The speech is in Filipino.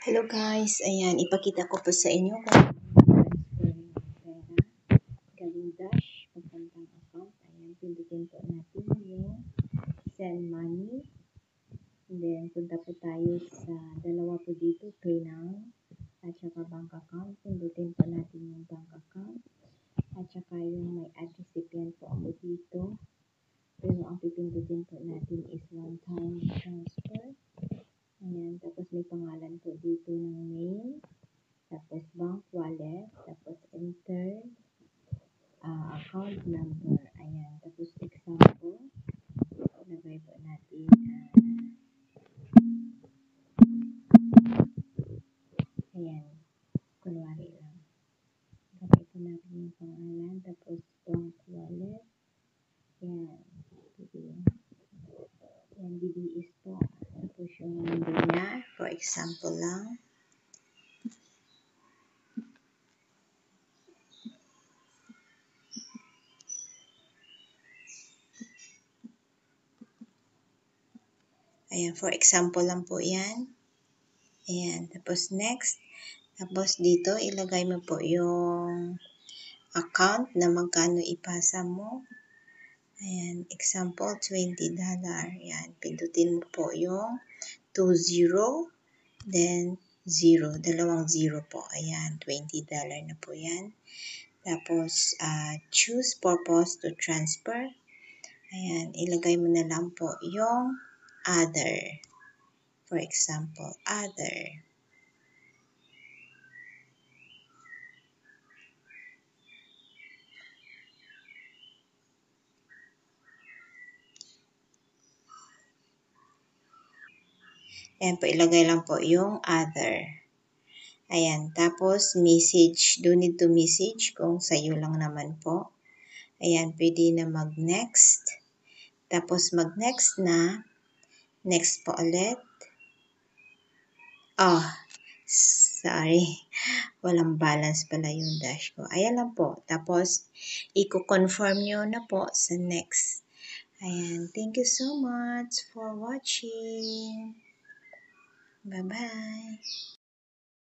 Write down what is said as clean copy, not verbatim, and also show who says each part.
Speaker 1: Hello guys, ayan, ipakita ko po sa inyo kung transfer ng pera galing Dash papuntang account. Ayan, pindutin po natin yung send money. And then, punta po tayo sa dalawa po dito, pay now at saka bank account. Pindutin po natin yung bank account at saka yung may add recipient po ako dito. Pero ang pipindutin po natin is one-time transfer. Ayan, tapos may pangalan po dito ng name, tapos bank wallet, tapos enter account number. Ayan, tapos example, lagay po natin, ayan, kunwari lang. Lagay po natin yung pangalan, tapos bank wallet, ayan, ayan, DBS po. Tapos yung number niya, for example lang. Ayan, for example lang po yan. Ayan, tapos next. Tapos dito, ilagay mo po yung account na magkano ipasa mo. Ayan, example, $20. Ayan, pindutin mo po yung 20, then 0. Dalawang 0 po. Ayan, $20 na po yan. Tapos, choose purpose to transfer. Ayan, ilagay mo na lang po yung other. For example, other. Ayan po, ilagay lang po yung other. Ayan, tapos message, do need to message kung sa'yo lang naman po. Ayan, pwede na mag-next. Tapos mag-next na, next po ulit. Oh, sorry. Walang balance pala yung dash ko. Ayan lang po. Tapos, i-confirm nyo na po sa next. Ayan, thank you so much for watching. Bye-bye.